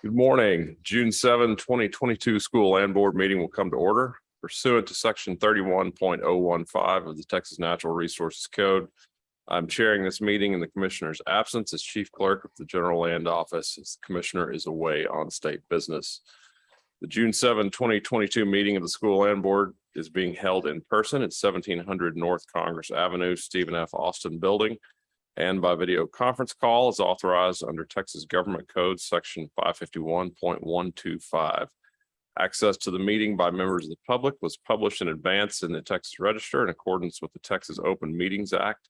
Good morning. June 7, 2022 School Land Board meeting will come to order pursuant to section 31.015 of the Texas Natural Resources Code. I'm chairing this meeting in the commissioner's absence as chief clerk of the General Land Office, as the commissioner is away on state business. The June 7, 2022 meeting of the School Land Board is being held in person at 1700 North Congress Avenue, Stephen F. Austin Building, and by video conference call as authorized under Texas Government Code section 551.125. Access to the meeting by members of the public was published in advance in the Texas Register in accordance with the Texas Open Meetings Act.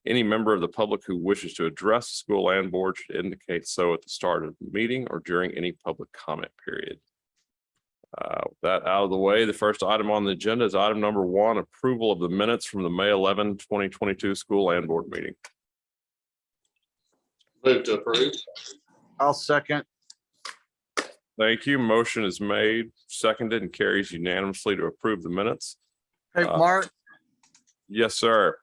Any member of the public who wishes to address the School Land Board should indicate so at the start of the meeting or during any public comment period. With that out of the way, the first item on the agenda is item number 1, approval of the minutes from the May 11, 2022 School Land Board meeting. Move to approve. I'll second. Thank you. Motion is made, seconded, and carries unanimously to approve the minutes. Hey, Mark, Yes, sir.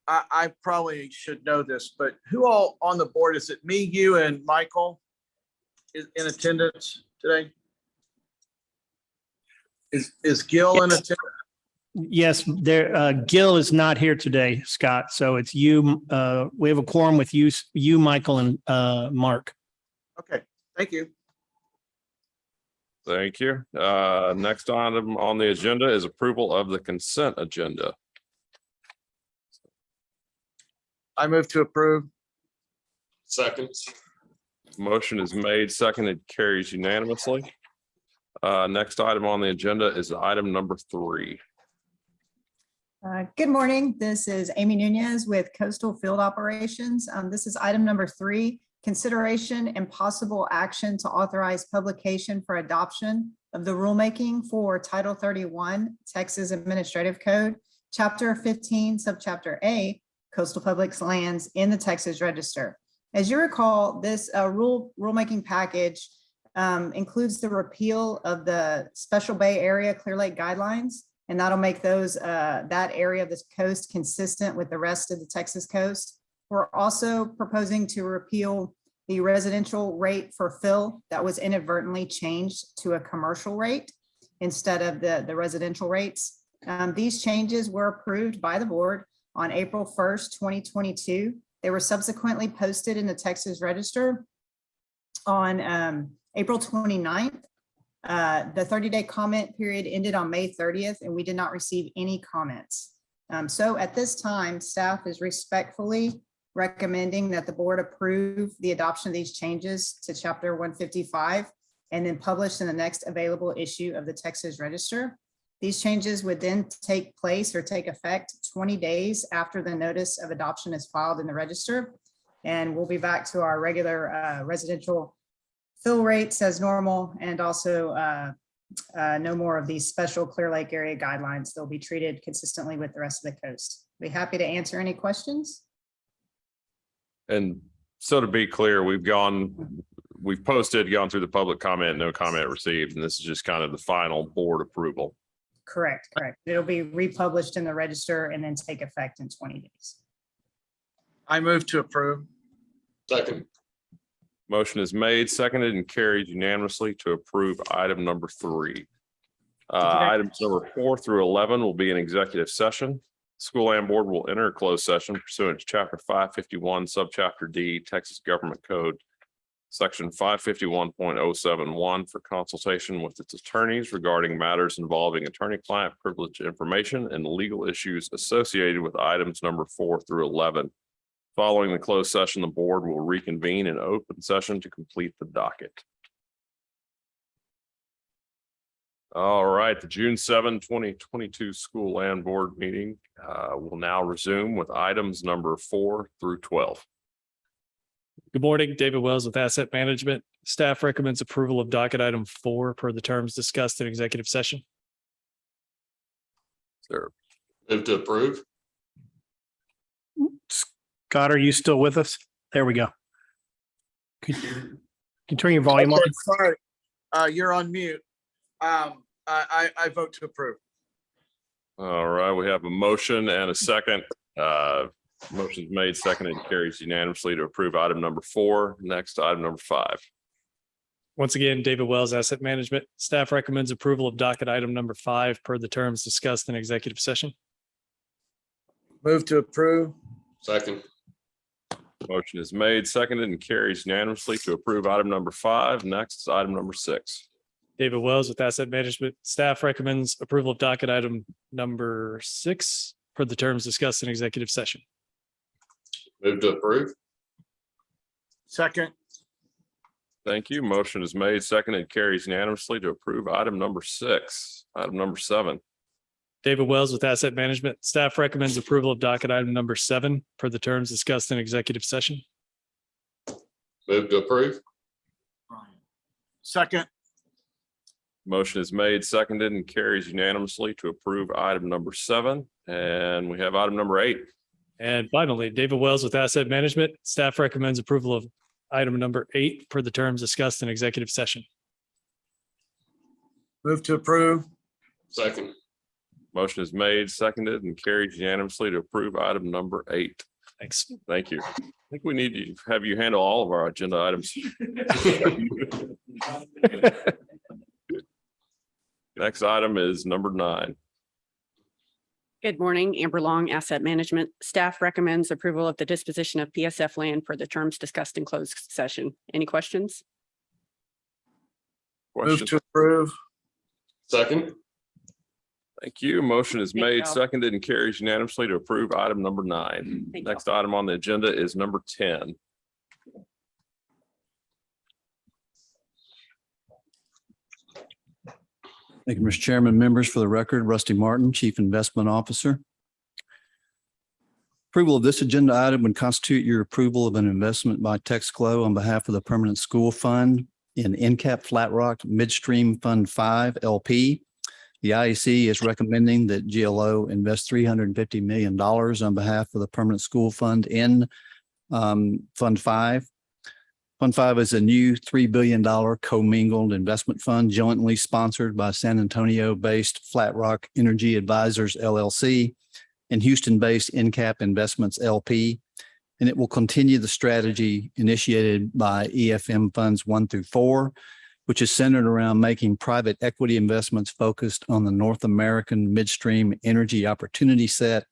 I probably should know this, but who all on the board? Is it me, you, and Michael is in attendance today? Is Gil in attendance? Yes, there, Gil is not here today, Scott. So it's you. We have a quorum with you, Michael, and Mark. Okay, thank you. Thank you. Next item on the agenda is approval of the consent agenda. I move to approve. Second. Motion is made, seconded, carries unanimously. Next item on the agenda is item number 3. Good morning. This is Amy Nunez with Coastal Field Operations. This is item number 3, consideration and possible action to authorize publication for adoption of the rulemaking for Title 31 Texas Administrative Code, Chapter 15, Subchapter A, Coastal Public Lands in the Texas Register. As you recall, this rulemaking package includes the repeal of the Special Bay Area Clear Lake guidelines, and that'll make those that area of the coast consistent with the rest of the Texas coast. We're also proposing to repeal the residential rate for fill that was inadvertently changed to a commercial rate instead of the residential rates. These changes were approved by the board on April 1st, 2022. They were subsequently posted in the Texas Register on April 29th. The 30-day comment period ended on May 30th, and we did not receive any comments. So at this time, staff is respectfully recommending that the board approve the adoption of these changes to Chapter 155 and then publish in the next available issue of the Texas Register. These changes would then take place or take effect 20 days after the notice of adoption is filed in the register. And we'll be back to our regular residential fill rates as normal, and also no more of these special Clear Lake area guidelines. They'll be treated consistently with the rest of the coast. Be happy to answer any questions. And so to be clear, we've posted, gone through the public comment, no comment received, and this is just kind of the final board approval. Correct. It'll be republished in the register and then take effect in 20 days. I move to approve. Second. Motion is made, seconded, and carried unanimously to approve item number 3. Items number 4 through 11 will be an executive session. School Land Board will enter a closed session pursuant to Chapter 551, Subchapter D, Texas Government Code, Section 551.071 for consultation with its attorneys regarding matters involving attorney-client privilege information and legal issues associated with items number 4 through 11. Following the closed session, the board will reconvene in open session to complete the docket. All right, the June 7, 2022 School Land Board meeting will now resume with items number 4 through 12. Good morning, David Wells with Asset Management. Staff recommends approval of docket item 4 per the terms discussed in executive session. Sir. Move to approve. Scott, are you still with us? There we go. Can you turn your volume on? Sorry, you're on mute. I vote to approve. All right, we have a motion and a second. Motion's made, seconded, and carries unanimously to approve item number 4. Next, item number 5. Once again, David Wells, Asset Management. Staff recommends approval of docket item number 5 per the terms discussed in executive session. Move to approve. Second. Motion is made, seconded, and carries unanimously to approve item number 5. Next is item number 6. David Wells with Asset Management. Staff recommends approval of docket item number 6 per the terms discussed in executive session. Move to approve. Second. Thank you. Motion is made, seconded, carries unanimously to approve item number 6. Item number 7. David Wells with Asset Management. Staff recommends approval of docket item number 7 per the terms discussed in executive session. Move to approve. Second. Motion is made, seconded, and carries unanimously to approve item number 7. And we have item number 8. And finally, David Wells with Asset Management. Staff recommends approval of item number 8 per the terms discussed in executive session. Move to approve. Second. Motion is made, seconded, and carries unanimously to approve item number 8. Thanks. Thank you. I think we need to have you handle all of our agenda items. Next item is number 9. Good morning, Amber Long, Asset Management. Staff recommends approval of the disposition of PSF land for the terms discussed in closed session. Any questions? Move Question? to approve. Second. Thank you. Motion is Thank made, you. seconded, and carries unanimously to approve item number 9. Thank you. Next item on the agenda is number 10. Thank you, Mr. Chairman. Members, for the record, Rusty Martin, Chief Investment Officer. Approval of this agenda item would constitute your approval of an investment by Texclo on behalf of the Permanent School Fund in NCAP Flat Rock Midstream Fund 5 LP. The IEC is recommending that GLO invest $350 million on behalf of the Permanent School Fund in Fund 5. Fund 5 is a new $3 billion commingled investment fund jointly sponsored by San Antonio-based Flat Rock Energy Advisors LLC and Houston-based NCAP Investments LP. And it will continue the strategy initiated by EFM Funds 1 through 4, which is centered around making private equity investments focused on the North American midstream energy opportunity set,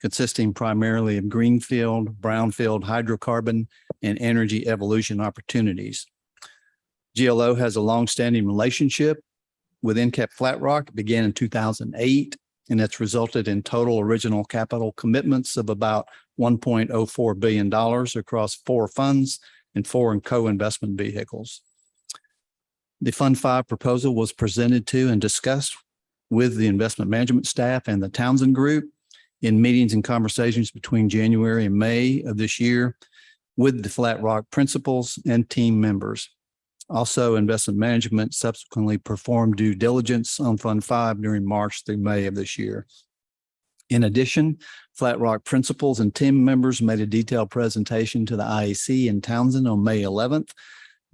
consisting primarily of greenfield, brownfield, hydrocarbon, and energy evolution opportunities. GLO has a longstanding relationship with NCAP Flat Rock. It began in 2008, and it's resulted in total original capital commitments of about $1.04 billion across 4 funds and 4 co-investment vehicles. The Fund 5 proposal was presented to and discussed with the investment management staff and the Townsend Group in meetings and conversations between January and May of this year with the Flat Rock principals and team members. Also, investment management subsequently performed due diligence on Fund 5 during March through May of this year. In addition, Flat Rock principals and team members made a detailed presentation to the IEC in Townsend on May 11th.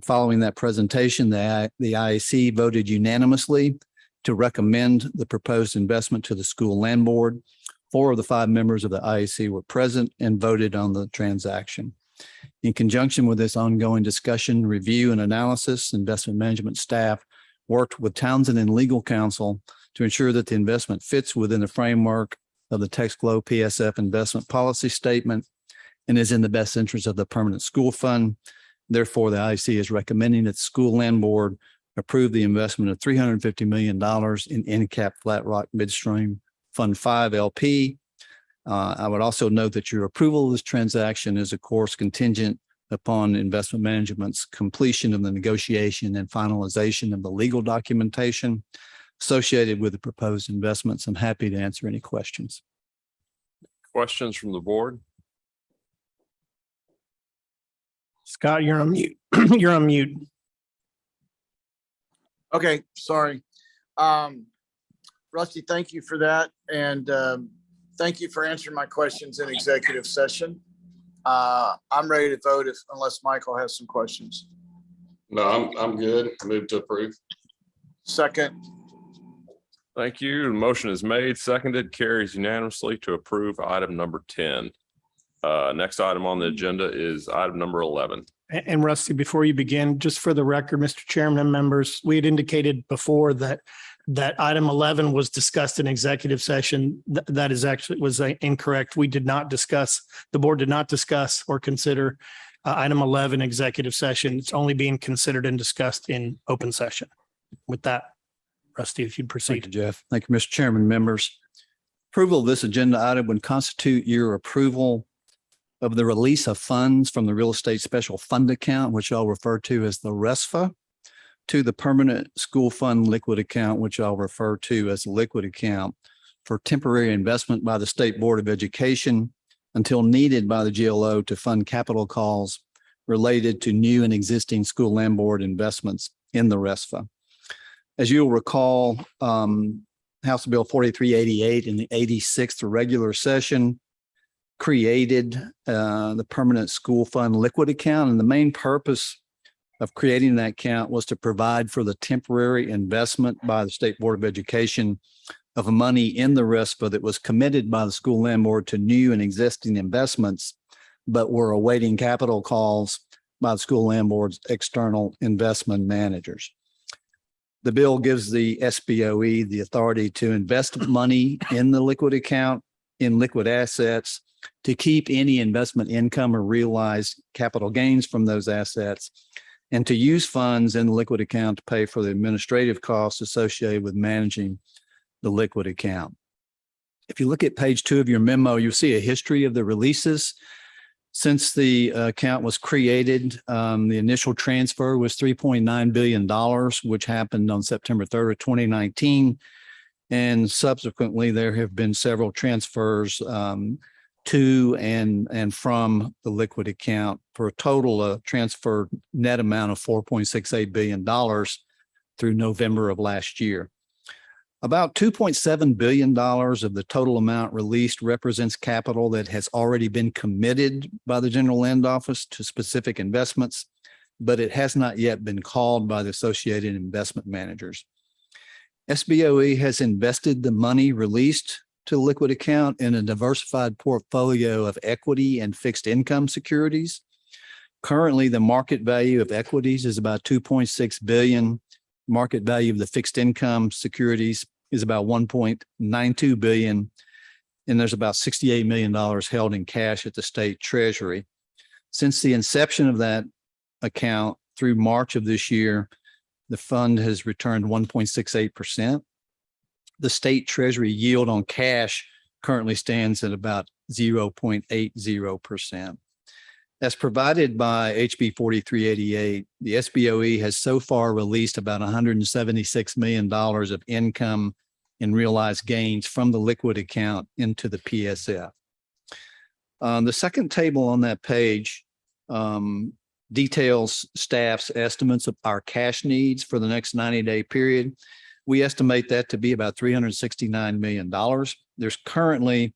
Following that presentation, the IEC voted unanimously to recommend the proposed investment to the school land board. 4 of the 5 members of the IEC were present and voted on the transaction. In conjunction with this ongoing discussion, review, and analysis, investment management staff worked with Townsend and legal counsel to ensure that the investment fits within the framework of the Texclo PSF investment policy statement and is in the best interest of the Permanent School Fund. Therefore, the IEC is recommending that the school land board approve the investment of $350 million in NCAP Flat Rock Midstream Fund 5 LP. I would also note that your approval of this transaction is, of course, contingent upon investment management's completion of the negotiation and finalization of the legal documentation associated with the proposed investments. I'm happy to answer any questions. Questions from the board? Scott, you're on mute. You're on mute. Okay, sorry. Rusty, thank you for that. And thank you for answering my questions in executive session. I'm ready to vote unless Michael has some questions. No, I'm good. Move to approve. Second. Thank you. The motion is made, seconded, carries unanimously to approve item number 10. Next item on the agenda is item number 11. And Rusty, before you begin, just for the record, Mr. Chairman and members, we had indicated before that item 11 was discussed in executive session. That is actually was incorrect. We did not discuss, the board did not discuss or consider item 11 executive session. It's only being considered and discussed in open session. With that, Rusty, if you'd Thank proceed. you, Jeff. Thank you, Mr. Chairman, members. Approval of this agenda item would constitute your approval of the release of funds from the Real Estate Special Fund Account, which I'll refer to as the RESFA, to the Permanent School Fund Liquid Account, which I'll refer to as the Liquid Account, for temporary investment by the State Board of Education until needed by the GLO to fund capital calls related to new and existing school land board investments in the RESFA. As you'll recall, House Bill 4388 in the 86th regular session created the Permanent School Fund Liquid Account. And the main purpose of creating that account was to provide for the temporary investment by the State Board of Education of money in the RESPA that was committed by the school land board to new and existing investments, but were awaiting capital calls by the school land board's external investment managers. The bill gives the SBOE the authority to invest money in the liquid account in liquid assets, to keep any investment income or realized capital gains from those assets, and to use funds in the liquid account to pay for the administrative costs associated with managing the liquid account. If you look at page 2 of your memo, you'll see a history of the releases. Since the account was created, the initial transfer was $3.9 billion, which happened on September 3rd of 2019. And subsequently, there have been several transfers to and from the liquid account for a total transfer net amount of $4.68 billion through November of last year. About $2.7 billion of the total amount released represents capital that has already been committed by the General Land Office to specific investments, but it has not yet been called by the associated investment managers. SBOE has invested the money released to the liquid account in a diversified portfolio of equity and fixed income securities. Currently, the market value of equities is about $2.6 billion. Market value of the fixed income securities is about $1.92 billion. And there's about $68 million held in cash at the state treasury. Since the inception of that account through March of this year, the fund has returned 1.68%. The state treasury yield on cash currently stands at about 0.80%. As provided by HB 4388, the SBOE has so far released about $176 million of income and realized gains from the liquid account into the PSF. The second table on that page details staff's estimates of our cash needs for the next 90-day period. We estimate that to be about $369 million. There's currently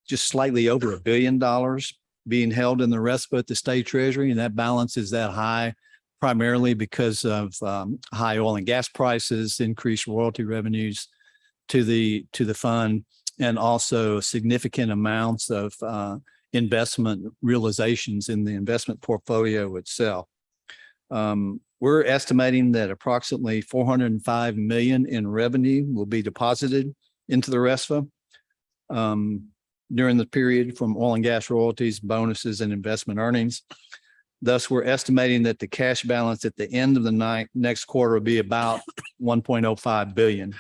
just slightly over $1 billion being held in the RESPA at the state treasury, and that balance is that high primarily because of high oil and gas prices, increased royalty revenues to the fund, and also significant amounts of investment realizations in the investment portfolio itself. We're estimating that approximately $405 million in revenue will be deposited into the RESPA during the period from oil and gas royalties, bonuses, and investment earnings. Thus, we're estimating that the cash balance at the end of the next quarter will be about $1.05 billion.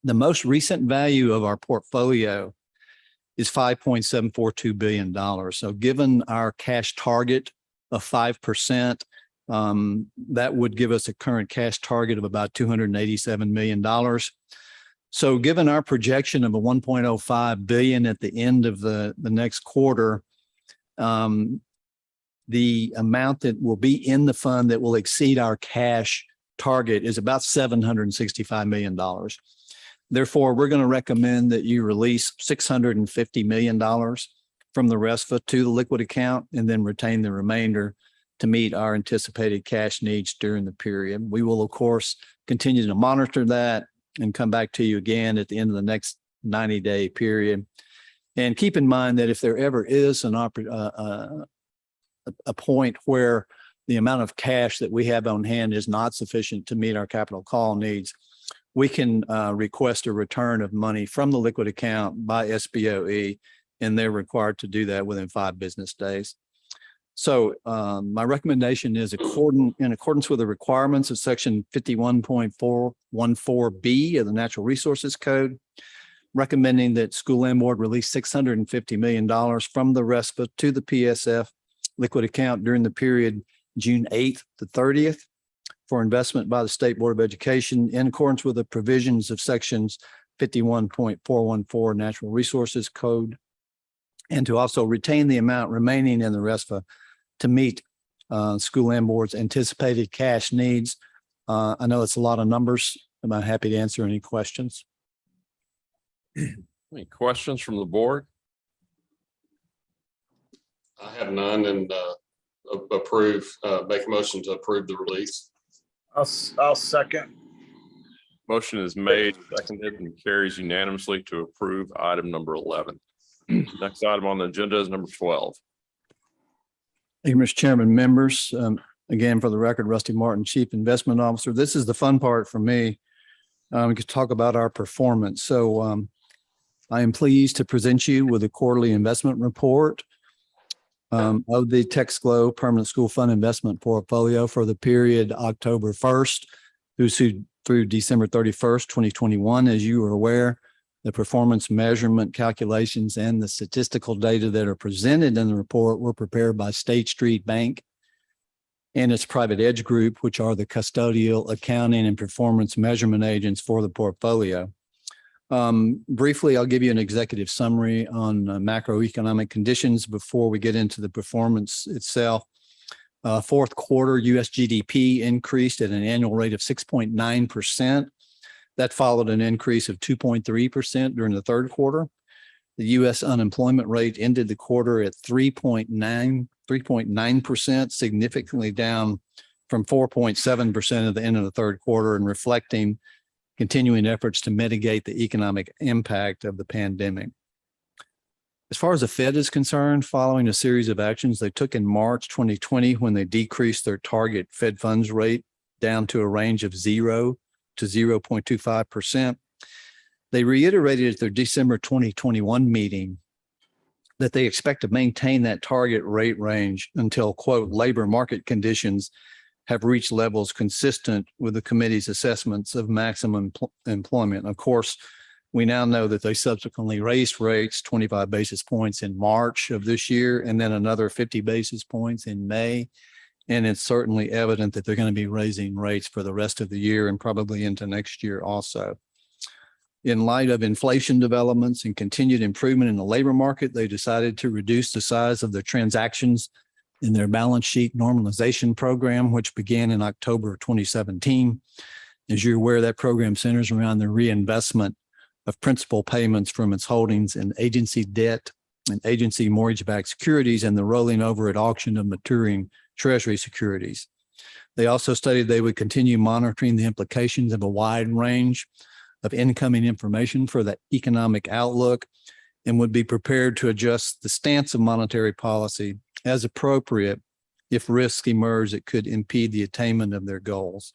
The most recent value of our portfolio is $5.742 billion. So given our cash target of 5%, that would give us a current cash target of about $287 million. So given our projection of a $1.05 billion at the end of the next quarter, the amount that will be in the fund that will exceed our cash target is about $765 million. Therefore, we're going to recommend that you release $650 million from the RESPA to the liquid account and then retain the remainder to meet our anticipated cash needs during the period. We will, of course, continue to monitor that and come back to you again at the end of the next 90-day period. And keep in mind that if there ever is a point where the amount of cash that we have on hand is not sufficient to meet our capital call needs, we can request a return of money from the liquid account by SBOE, and they're required to do that within 5 business days. So my recommendation is in accordance with the requirements of section 51.414B of the Natural Resources Code, recommending that School Land Board release $650 million from the RESPA to the PSF liquid account during the period June 8th to 30th for investment by the State Board of Education in accordance with the provisions of sections 51.414 Natural Resources Code, and to also retain the amount remaining in the RESPA to meet School Land Board's anticipated cash needs. I know it's a lot of numbers. I'm happy to answer any questions. Any questions from the board? I have none and make a motion to approve the release. I'll second. Motion is made, seconded, and carries unanimously to approve item number 11. Next item on the agenda is number 12. Thank you, Mr. Chairman, members. Again, for the record, Rusty Martin, Chief Investment Officer. This is the fun part for me. We could talk about our performance. So I am pleased to present you with a quarterly investment report of the TexGlow Permanent School Fund Investment Portfolio for the period October 1st through December 31st, 2021. As you are aware, the performance measurement calculations and the statistical data that are presented in the report were prepared by State Street Bank and its Private Edge Group, which are the custodial accounting and performance measurement agents for the portfolio. Briefly, I'll give you an executive summary on macroeconomic conditions before we get into the performance itself. Fourth quarter US GDP increased at an annual rate of 6.9%. That followed an increase of 2.3% during the third quarter. The US unemployment rate ended the quarter at 3.9%, significantly down from 4.7% at the end of the third quarter and reflecting continuing efforts to mitigate the economic impact of the pandemic. As far as the Fed is concerned, following a series of actions they took in March 2020 when they decreased their target Fed funds rate down to a range of 0 to 0.25%, they reiterated at their December 2021 meeting that they expect to maintain that target rate range until, quote, labor market conditions have reached levels consistent with the committee's assessments of maximum employment. Of course, we now know that they subsequently raised rates 25 basis points in March of this year, and then another 50 basis points in May. And it's certainly evident that they're going to be raising rates for the rest of the year and probably into next year also. In light of inflation developments and continued improvement in the labor market, they decided to reduce the size of their transactions in their balance sheet normalization program, which began in October 2017. As you're aware, that program centers around the reinvestment of principal payments from its holdings in agency debt and agency mortgage-backed securities and the rolling over at auction of maturing Treasury securities. They also stated they would continue monitoring the implications of a wide range of incoming information for the economic outlook and would be prepared to adjust the stance of monetary policy as appropriate if risks emerge that could impede the attainment of their goals.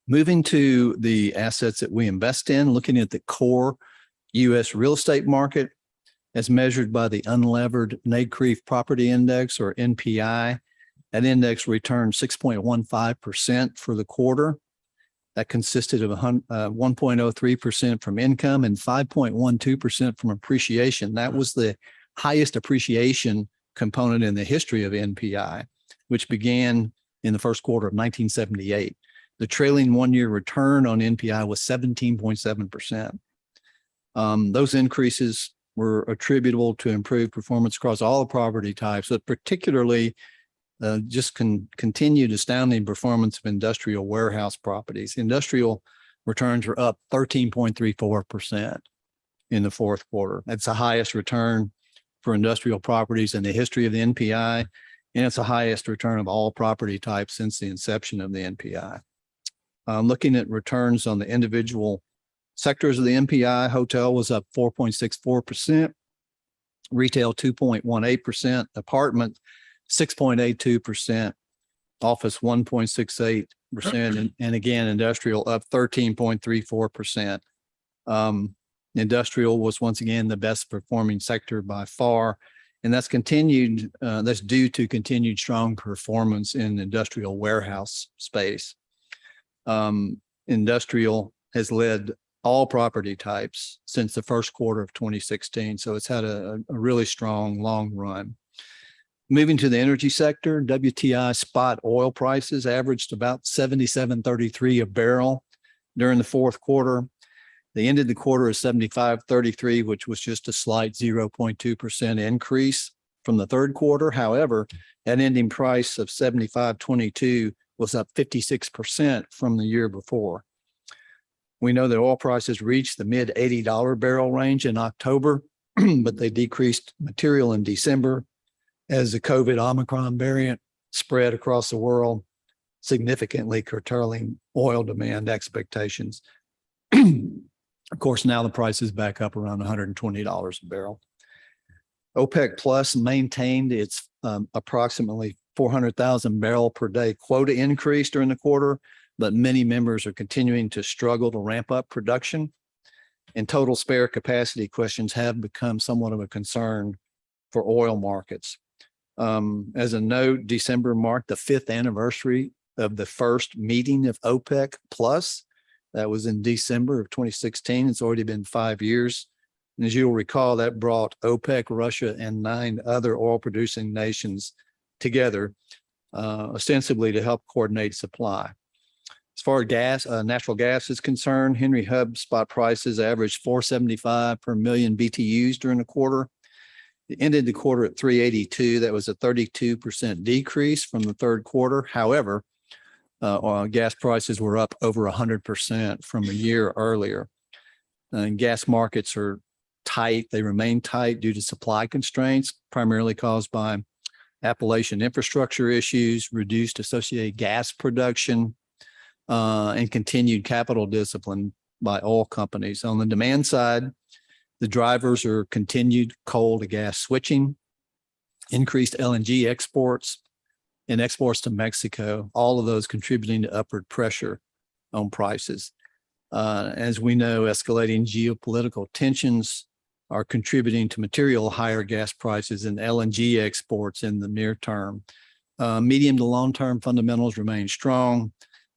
Moving to the assets that we invest in, looking at the core U.S. real estate market as measured by the Unlevered NCREIF Property Index, or NPI. That index returned 6.15% for the quarter. That consisted of 1.03% from income and 5.12% from appreciation. That was the highest appreciation component in the history of NPI, which began in the first quarter of 1978. The trailing one-year return on NPI was 17.7%. Those increases were attributable to improved performance across all the property types, but particularly continued astounding performance of industrial warehouse properties. Industrial returns were up 13.34% in the fourth quarter. That's the highest return for industrial properties in the history of the NPI, and it's the highest return of all property types since the inception of the NPI. Looking at returns on the individual sectors of the NPI, hotel was up 4.64%, retail 2.18%, apartment 6.82%, office 1.68%, and again, industrial up 13.34%. Industrial was once again the best performing sector by far, and that's continued. That's due to continued strong performance in industrial warehouse space. Industrial has led all property types since the first quarter of 2016, so it's had a really strong long run. Moving to the energy sector, WTI spot oil prices averaged about $77.33 a barrel during the fourth quarter. They ended the quarter at $75.33, which was just a slight 0.2% increase from the third quarter. However, an ending price of $75.22 was up 56% from the year before. We know that oil prices reached the mid $80 barrel range in October, but they decreased material in December as the COVID Omicron variant spread across the world, significantly curtailing oil demand expectations. Of course, now the price is back up around $120 a barrel. OPEC Plus maintained its approximately 400,000 barrel per day quota increase during the quarter, but many members are continuing to struggle to ramp up production, and total spare capacity questions have become somewhat of a concern for oil markets. As a note, December marked the 5th anniversary of the first meeting of OPEC Plus. That was in December of 2016. It's already been 5 years. And as you'll recall, that brought OPEC, Russia, and 9 other oil-producing nations together, ostensibly to help coordinate supply. As far as natural gas is concerned, Henry Hub spot prices averaged $4.75 per million BTUs during the quarter. It ended the quarter at $3.82. That was a 32% decrease from the third quarter. However, gas prices were up over 100% from a year earlier. And gas markets are tight. They remain tight due to supply constraints, primarily caused by Appalachian infrastructure issues, reduced associated gas production, and continued capital discipline by oil companies. On the demand side, the drivers are continued coal to gas switching, increased LNG exports, and exports to Mexico, all of those contributing to upward pressure on prices. As we know, escalating geopolitical tensions are contributing to material higher gas prices and LNG exports in the near term. Medium to long-term fundamentals remain strong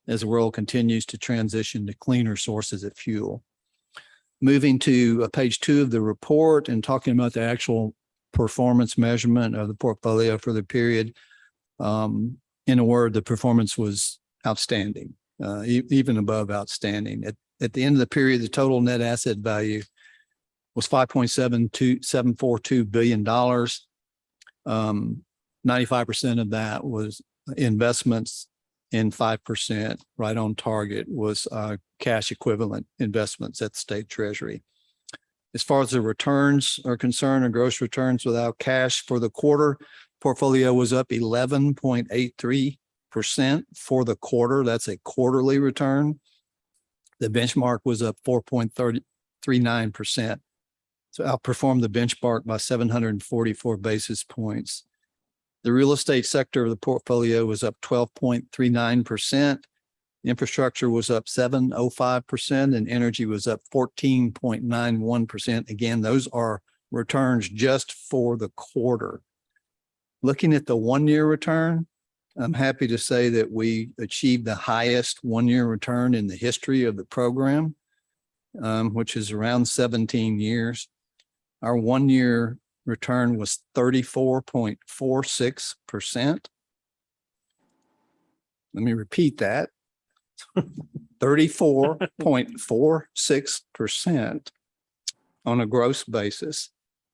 as the world continues to transition to cleaner sources of fuel. Moving to page 2 of the report and talking about the actual performance measurement of the portfolio for the period. In a word, the performance was outstanding, even above outstanding. At the end of the period, the total net asset value was $5.742 billion. 95% of that was investments, and 5%, right on target, was cash equivalent investments at the state treasury. As far as the returns are concerned, or gross returns without cash for the quarter, portfolio was up 11.83% for the quarter. That's a quarterly return. The benchmark was up 4.39%. So outperformed the benchmark by 744 basis points. The real estate sector of the portfolio was up 12.39%. Infrastructure was up 7.05%, and energy was up 14.91%. Again, those are returns just for the quarter. Looking at the 1-year return, I'm happy to say that we achieved the highest 1-year return in the history of the program, which is around 17 years. Our 1-year return was 34.46%. Let me repeat that. 34.46% on a gross basis.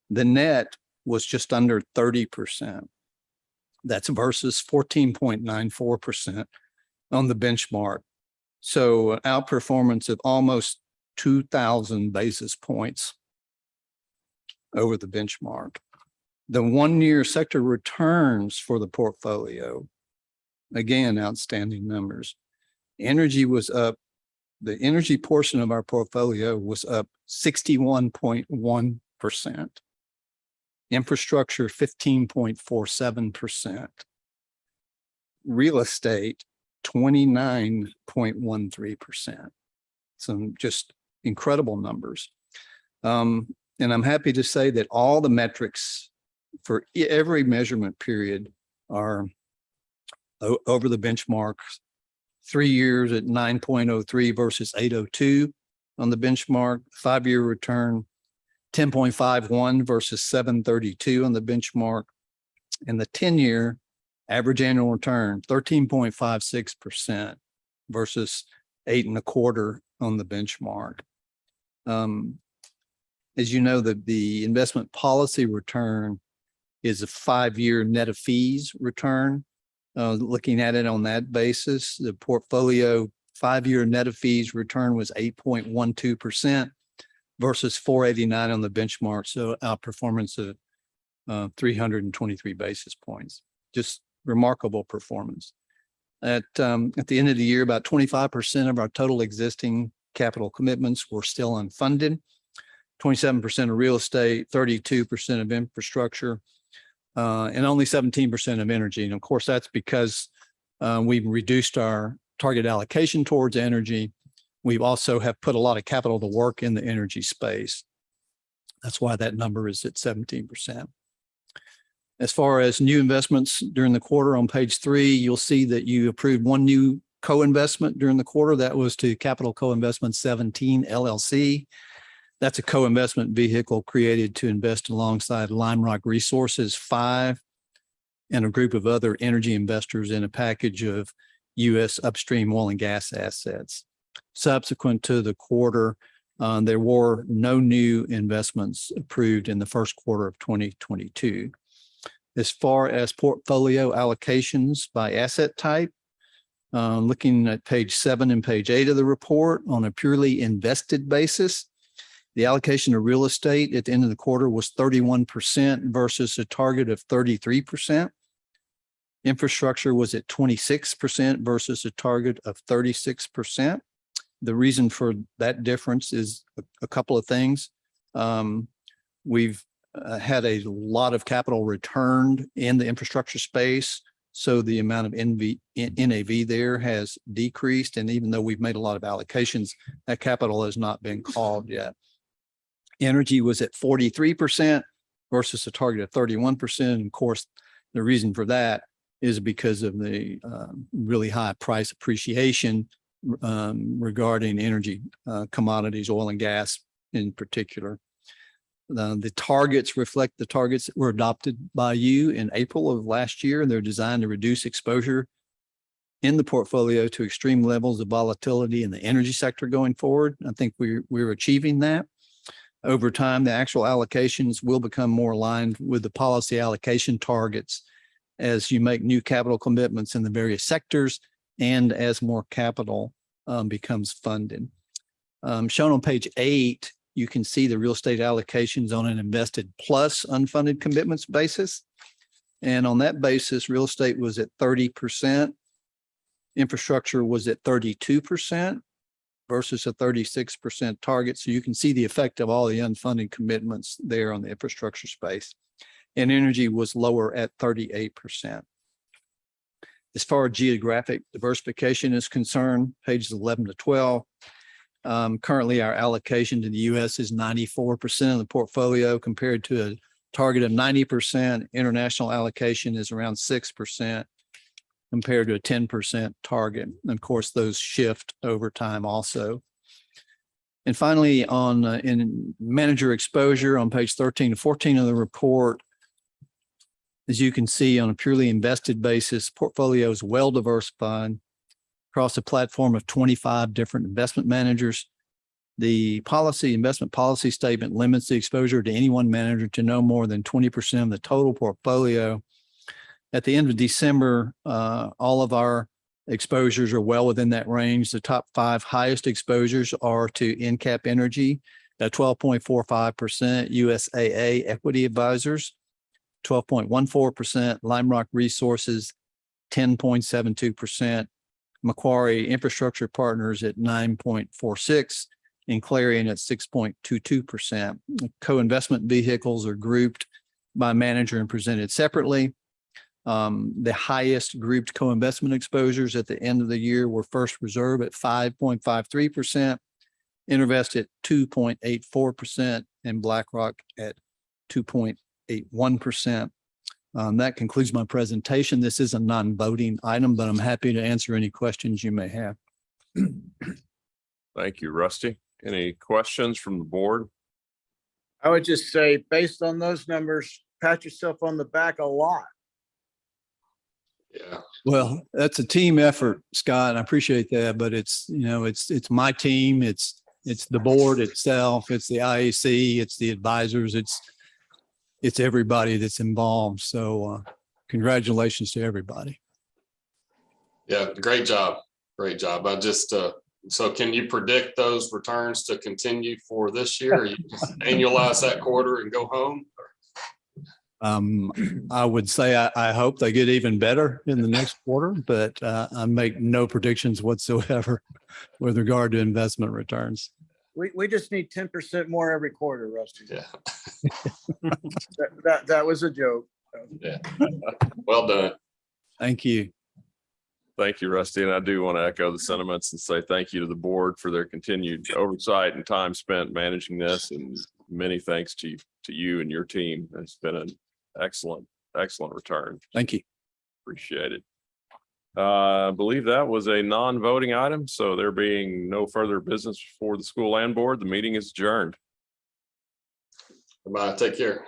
The net was just under 30%. That's versus 14.94% on the benchmark. So an outperformance of almost 2,000 basis points over the benchmark. The 1-year sector returns for the portfolio, again, outstanding numbers. Energy was up, the energy portion of our portfolio was up 61.1%. Infrastructure, 15.47%. Real estate, 29.13%. Some just incredible numbers. And I'm happy to say that all the metrics for every measurement period are over the benchmarks. 3 years at 9.03 versus 802 on the benchmark. 5-year return, 10.51 versus 732 on the benchmark. And the 10-year average annual return, 13.56% versus 8.25 on the benchmark. As you know, the investment policy return is a 5-year net of fees return. Looking at it on that basis, the portfolio 5-year net of fees return was 8.12% versus 489 on the benchmark. So outperformance of 323 basis points. Just remarkable performance. At the end of the year, about 25% of our total existing capital commitments were still unfunded. 27% of real estate, 32% of infrastructure, and only 17% of energy. And of course, that's because we've reduced our target allocation towards energy. We've also have put a lot of capital to work in the energy space. That's why that number is at 17%. As far as new investments during the quarter, on page 3, you'll see that you approved one new co-investment during the quarter. That was to Capital Co-Investment 17 LLC. That's a co-investment vehicle created to invest alongside Lime Rock Resources 5 and a group of other energy investors in a package of U.S. upstream oil and gas assets. Subsequent to the quarter, there were no new investments approved in the first quarter of 2022. As far as portfolio allocations by asset type, looking at page 7 and page 8 of the report on a purely invested basis, the allocation of real estate at the end of the quarter was 31% versus a target of 33%. Infrastructure was at 26% versus a target of 36%. The reason for that difference is a couple of things. We've had a lot of capital returned in the infrastructure space, so the amount of NAV there has decreased. And even though we've made a lot of allocations, that capital has not been called yet. Energy was at 43% versus a target of 31%. And of course, the reason for that is because of the really high price appreciation regarding energy commodities, oil and gas in particular. The targets reflect the targets that were adopted by you in April of last year. They're designed to reduce exposure in the portfolio to extreme levels of volatility in the energy sector going forward. I think we're achieving that. Over time, the actual allocations will become more aligned with the policy allocation targets as you make new capital commitments in the various sectors and as more capital becomes funded. Shown on page 8, you can see the real estate allocations on an invested plus unfunded commitments basis. And on that basis, real estate was at 30%. Infrastructure was at 32% versus a 36% target. So you can see the effect of all the unfunded commitments there on the infrastructure space. And energy was lower at 38%. As far as geographic diversification is concerned, pages 11 to 12, currently our allocation to the U.S. is 94% of the portfolio compared to a target of 90%. International allocation is around 6% compared to a 10% target. And of course, those shift over time also. And finally, on in manager exposure on page 13 to 14 of the report, as you can see on a purely invested basis, portfolio is well diversified across a platform of 25 different investment managers. The investment policy statement limits the exposure to any one manager to no more than 20% of the total portfolio. At the end of December, all of our exposures are well within that range. The top 5 highest exposures are to InCap Energy at 12.45%, USAA Equity Advisors, 12.14%, Lime Rock Resources, 10.72%, Macquarie Infrastructure Partners at 9.46%, and Clarion at 6.22%. Co-investment vehicles are grouped by manager and presented separately. The highest grouped co-investment exposures at the end of the year were First Reserve at 5.53%, Intervest at 2.84%, and BlackRock at 2.81%. That concludes my presentation. This is a non-voting item, but I'm happy to answer any questions you may have. Thank you, Rusty. Any questions from the board? I would just say, based on those numbers, pat yourself on the back a lot. Yeah, Well, that's a team effort, Scott. and I appreciate that, but it's my team. It's the board itself. It's the IAC. It's the advisors. It's everybody that's involved. So congratulations to everybody. yeah, great job. Great job. I just, so can you predict those returns to continue for this year? Or you just annualize that quarter and go home? I would say I hope they get even better in the next quarter, but I make no predictions whatsoever with regard to investment returns. We just need 10% more every quarter, Rusty. Yeah, That was a joke. yeah. Well done. Thank you. Thank you, Rusty. And I do want to echo the sentiments and say thank you to the board for their continued oversight and time spent managing this. And many thanks to you and your team. It's been an excellent return. Thank you. Appreciate it. I believe that was a non-voting item. So there being no further business for the school land board, the meeting is adjourned. Bye. Take care.